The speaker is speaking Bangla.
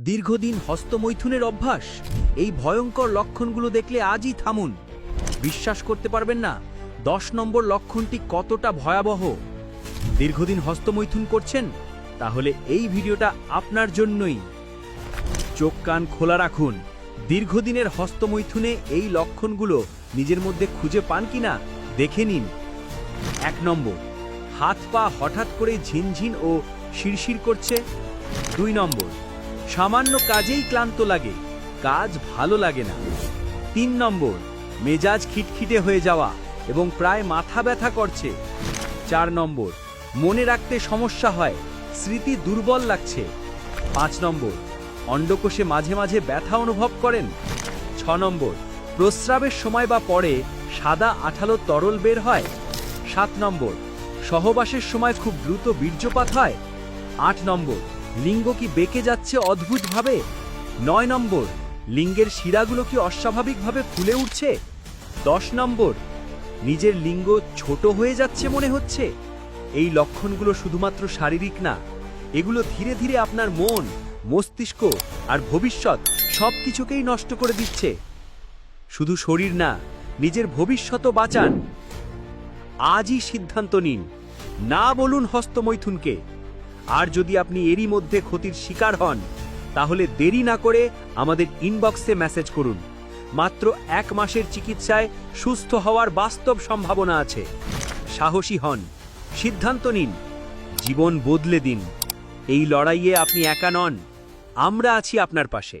দীর্ঘদিন হস্তমৈথুনের অভ্যাস, এই ভয়ঙ্কর লক্ষণগুলো দেখলে আজই থামুন। বিশ্বাস করতে পারবেন না 10 নম্বর লক্ষণটি কতটা ভয়াবহ। দীর্ঘদিন হস্তমৈথুন করছেন? তাহলে এই ভিডিওটা আপনার জন্যই। চোখ কান খোলা রাখুন। দীর্ঘদিনের হস্তমৈথুনে এই লক্ষণগুলো নিজের মধ্যে খুঁজে পান কিনা দেখে নিন। 1 নম্বর, হাত পা হঠাৎ করে ঝিনঝিন ও শিরশির করছে। 2 নম্বর, সামান্য কাজেই ক্লান্ত লাগে, কাজ ভালো লাগে না। 3 নম্বর, মেজাজ খিটখিটে হয়ে যাওয়া এবং প্রায় মাথা ব্যথা করছে। 4 নম্বর, মনে রাখতে সমস্যা হয়, স্মৃতি দুর্বল লাগছে। 5 নম্বর, অন্ডকোষে মাঝে মাঝে ব্যথা অনুভব করেন। 6 নম্বর, প্রস্রাবের সময় বা পরে সাদা আঠালো তরল বের হয়। 7 নম্বর, সহবাসের সময় খুব দ্রুত বীর্যপাত হয়। 8 নম্বর, লিঙ্গ কি বেঁকে যাচ্ছে অদ্ভুতভাবে। 9 নম্বর, লিঙ্গের শিরাগুলো কি অস্বাভাবিকভাবে ফুলে উঠছে। 10 নম্বর, নিজের লিঙ্গ ছোট হয়ে যাচ্ছে মনে হচ্ছে। এই লক্ষণগুলো শুধুমাত্র শারীরিক না, এগুলো ধীরে ধীরে আপনার মন, মস্তিষ্ক আর ভবিষ্যৎ সবকিছুকেই নষ্ট করে দিচ্ছে। শুধু শরীর না, নিজের ভবিষ্যৎও বাঁচান। আজই সিদ্ধান্ত নিন, না বলুন হস্তমৈথুনকে। আর যদি আপনি এরই মধ্যে ক্ষতির শিকার হন, তাহলে দেরি না করে আমাদের ইনবক্সে মেসেজ করুন। মাত্র 1 মাসের চিকিৎসায় সুস্থ হওয়ার বাস্তব সম্ভাবনা আছে। সাহসী হন, সিদ্ধান্ত নিন, জীবন বদলে দিন। এই লড়াইয়ে আপনি একা নন, আমরা আছি আপনার পাশে।